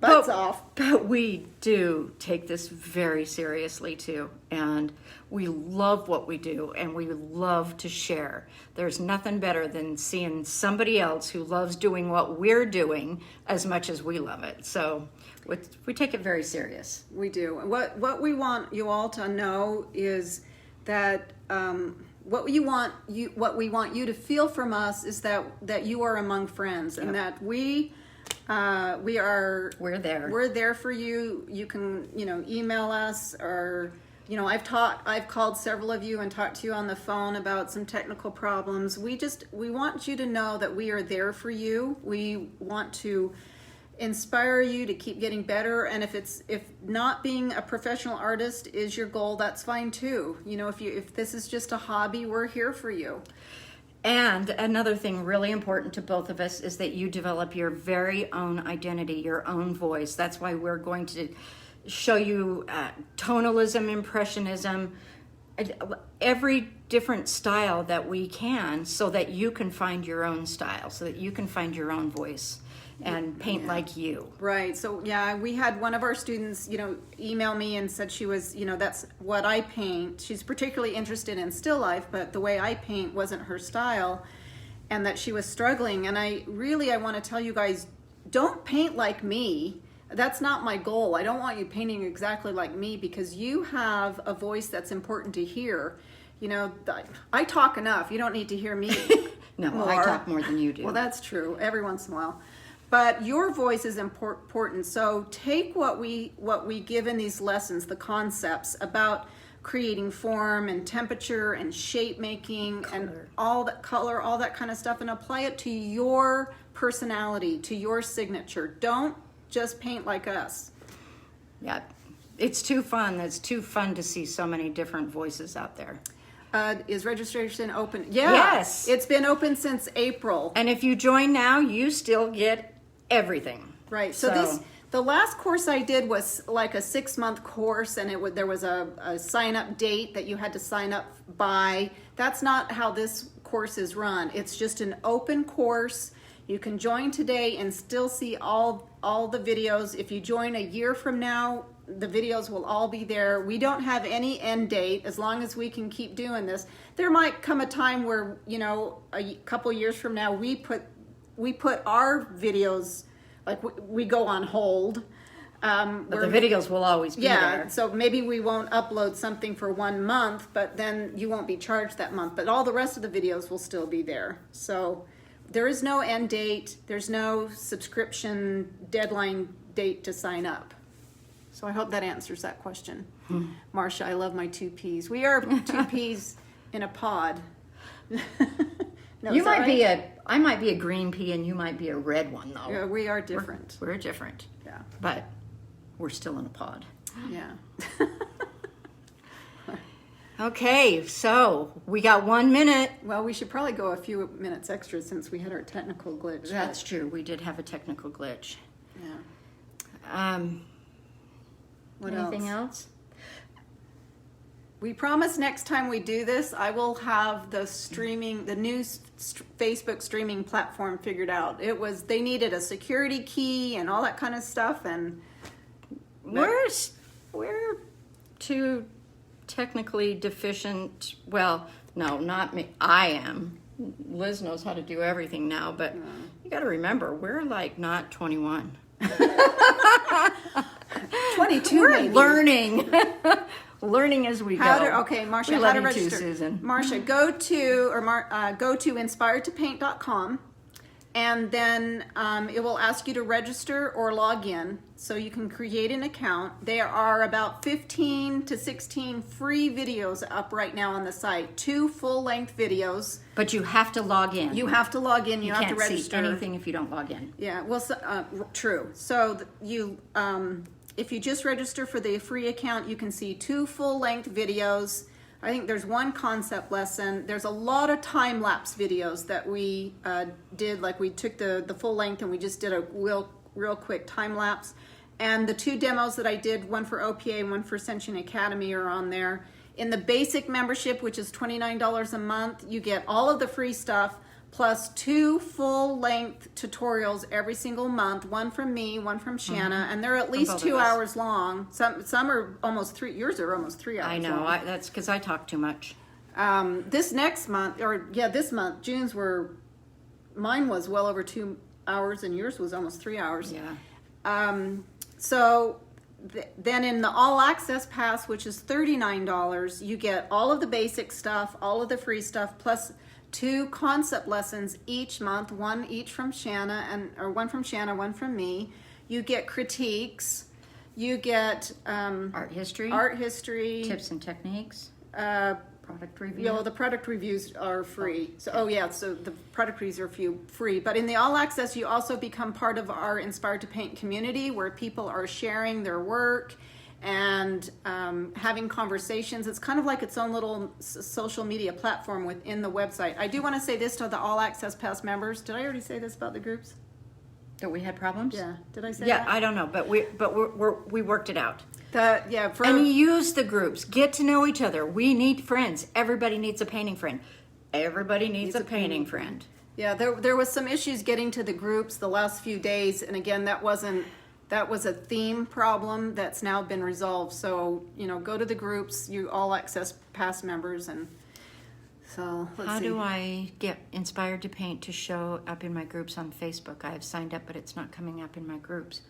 butts off. But we do take this very seriously too. And we love what we do and we love to share. There's nothing better than seeing somebody else who loves doing what we're doing as much as we love it. So we take it very serious. We do. What we want you all to know is that what we want you to feel from us is that you are among friends, and that we're there. We're there for you. You can email us, or I've called several of you and talked to you on the phone about some technical problems. We want you to know that we are there for you. We want to inspire you to keep getting better, and if not being a professional artist is your goal, that's fine too. If this is just a hobby, we're here for you. And another thing really important to both of us is that you develop your very own identity, your own voice. That's why we're going to show you tonalism, impressionism, every different style that we can, so that you can find your own style, so that you can find your own voice and paint like you. Right. So yeah, we had one of our students, email me and said she was, that's what I paint. She's particularly interested in still life, but the way I paint wasn't her style, and that she was struggling. And I want to tell you guys, don't paint like me. That's not my goal. I don't want you painting exactly like me, because you have a voice that's important to hear. I talk enough. You don't need to hear me. No, more. I talk more than you do. Well, that's true. Every once in a while. But your voice is important. So take what we give in these lessons, the concepts about creating form and temperature and shape making and all that color, all that kind of stuff, and apply it to your personality, to your signature. Don't just paint like us. Yeah, it's too fun. It's too fun to see so many different voices out there. Is registration open? Yeah, yes. It's been open since April. And if you join now, you still get everything. Right. So the last course I did was like a 6-month course, and there was a sign up date that you had to sign up by. That's not how this course is run. It's just an open course. You can join today and still see all the videos. If you join a year from now, the videos will all be there. We don't have any end date as long as we can keep doing this. There might come a time where, a couple years from now, we put our videos, like we go on hold. But the videos will always be there. Yeah, so maybe we won't upload something for 1 month, but then you won't be charged that month. But all the rest of the videos will still be there. So there is no end date. There's no subscription deadline date to sign up. So I hope that answers that question. Marcia, I love my 2 peas. We are 2 peas in a pod. No, you might be I might be a green pea and you might be a red one, though. Yeah, we are different. We're different. Yeah. But we're still in a pod. Yeah. Okay, so we got 1 minute. Well, we should probably go a few minutes extra since we had our technical glitch. That's true. We did have a technical glitch. Yeah. What Anything else? We promise next time we do this, I will have the new Facebook streaming platform figured out. They needed a security key and all that kind of stuff, and we're too technically deficient. Well, no, not me. I am. Liz knows how to do everything now, but you got to remember, we're like not 21. 22. We're maybe. Learning as we go. Marcia, we how love to you register? Too, Susan. Marcia, go to inspiredtopaint.com, and then it will ask you to register or log in, so you can create an account. There are about 15 to 16 free videos up right now on the site. 2 full-length videos. But you have to log in. You have to log in. You have to can't register. see anything if you don't log in. Yeah, well, true. So if you just register for the free account, you can see 2 full-length videos. I think there's 1 concept lesson. There's a lot of time-lapse videos that we did. Like we took the full length and we just did a real quick time-lapse. And the 2 demos that I did, one for OPA and one for Ascension Academy, are on there. In the basic membership, which is $29 a month, you get all of the free stuff, plus 2 full-length tutorials every single month, one from me, one from Shanna, and they're at least both 2 of us. hours long. Some are almost 3, yours are almost 3 hours I know. long. That's because I talk too much. This next month, this month, mine was well over 2 hours and yours was almost 3 hours. Yeah. Then in the All Access Pass, which is $39, you get all of the basic stuff, all of the free stuff, plus 2 concept lessons each month, one each from Shanna, one from Shanna, one from me. You get critiques. You get Art history. Tips and techniques. Product review. Yeah, well, the product reviews are free. So the product reviews are free. But in the All Access, you also become part of our Inspired to Paint community, where people are sharing their work and having conversations. It's kind of like its own little social media platform within the website. I do want to say this to the All Access Pass members. Did I already say this about the groups? That we had problems? Yeah. Did I say Yeah, that? I don't know, but we worked it out. And use the groups. Get to know each other. We need friends. Everybody needs a painting friend. Everybody needs a painting friend. Yeah, there was some issues getting to the groups the last few days, and again, that was a theme problem that's now been resolved. So go to the groups, you All Access Pass members, and so How do I get Inspired to Paint to show up in my groups on Facebook? I have signed up, but it's not coming up in my groups.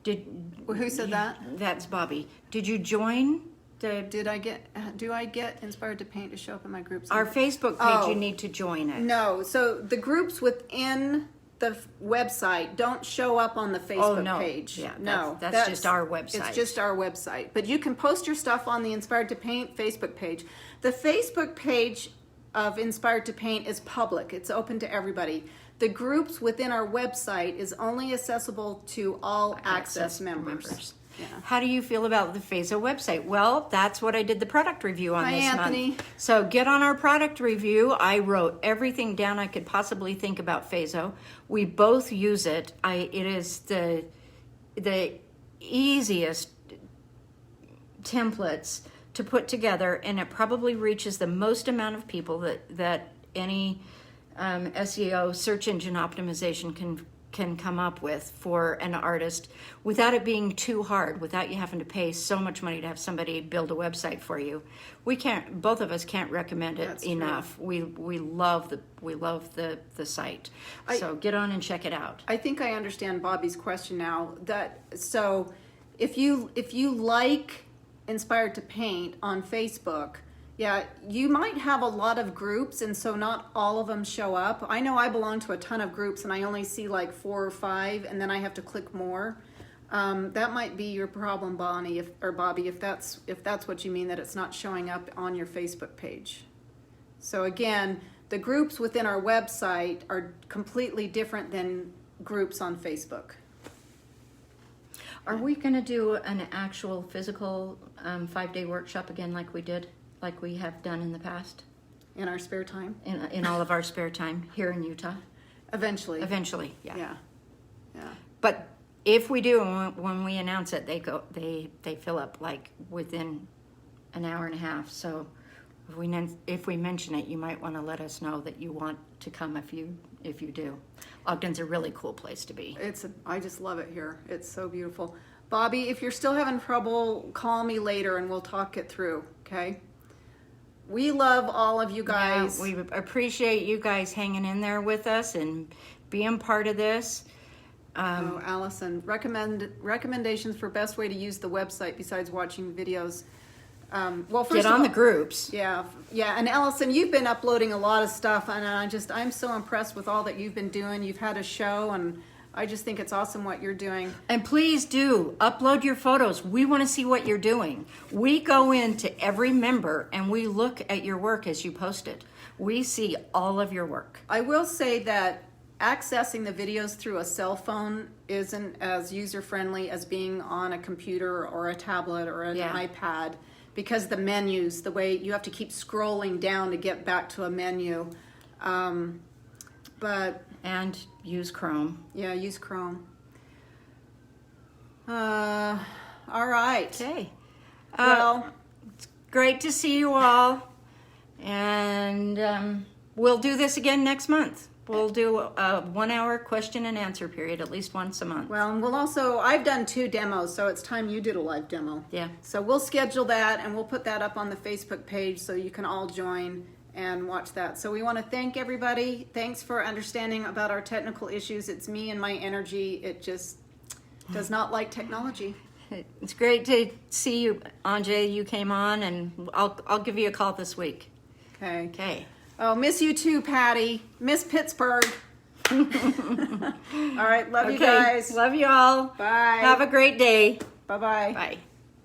Who said that? That's Bobby. Did you join the? Do I get Inspired to Paint to show up in my groups? Our Facebook page, you need to join it. No, so the groups within the website don't show up on the Facebook page. Yeah, no, that's just our website. It's just our website. But you can post your stuff on the Inspired to Paint Facebook page. The Facebook page of Inspired to Paint is public. It's open to everybody. The groups within our website is only accessible to all access members. Yeah. How do you feel about the Phaso website? Well, that's what I did the product review on this Anthony. month. So get on our product review. I wrote everything down I could possibly think about Phaso. We both use it. It is the easiest templates to put together, and it probably reaches the most amount of people that any SEO, search engine optimization, can come up with for an artist without it being too hard, without you having to pay so much money to have somebody build a website for you. Both of us can't recommend it That's enough. true. We love the site. So get on and check it out. I think I understand Bobby's question now. So if you like Inspired to Paint on Facebook, yeah, you might have a lot of groups, and so not all of them show up. I know I belong to a ton of groups, and I only see like 4 or 5, and then I have to click more. That might be your problem, Bonnie or Bobby, if that's what you mean, that it's not showing up on your Facebook page. So again, the groups within our website are completely different than groups on Facebook. Are we going to do an actual physical 5-day workshop again, like we have done in the past? In our spare time? In all of our spare time here in Utah? Eventually, yeah. Yeah. But if we do, when we announce it, they fill up like within an hour and a half. So if we mention it, you might want to let us know that you want to come if you do. Ogden's a really cool place to be. I just love it here. It's so beautiful. Bobby, if you're still having trouble, call me later and we'll talk it through, okay? We love all of you guys. Yeah, we appreciate you guys hanging in there with us and being part of this. Allison, recommendations for best way to use the website besides watching videos. Well, first get on the groups. Yeah. And Allison, you've been uploading a lot of stuff, and I'm so impressed with all that you've been doing. You've had a show, and I just think it's awesome what you're doing. And please do upload your photos. We want to see what you're doing. We go into every member and we look at your work as you post it. We see all of your work. I will say that accessing the videos through a cell phone isn't as user-friendly as being on a computer or a tablet or an iPad, because the menus, the way you have to keep scrolling down to get back to a menu. And use Chrome. Yeah, use Chrome. All right. Okay. Well, it's great to see you all. And we'll do this again next month. We'll do a 1 hour question and answer period at least once a month. Well, and we'll also, I've done 2 demos, so it's time you did a live demo. Yeah. So we'll schedule that and we'll put that up on the Facebook page so you can all join and watch that. So we want to thank everybody. Thanks for understanding about our technical issues. It's me and my energy. It just does not like technology. It's great to see you, Anjay. You came on, and I'll give you a call this week. Okay. Okay. Oh, miss you too, Patty. Miss Pittsburgh. All right, love you guys. Love you all. Bye. Have a great day. Bye-bye. Bye.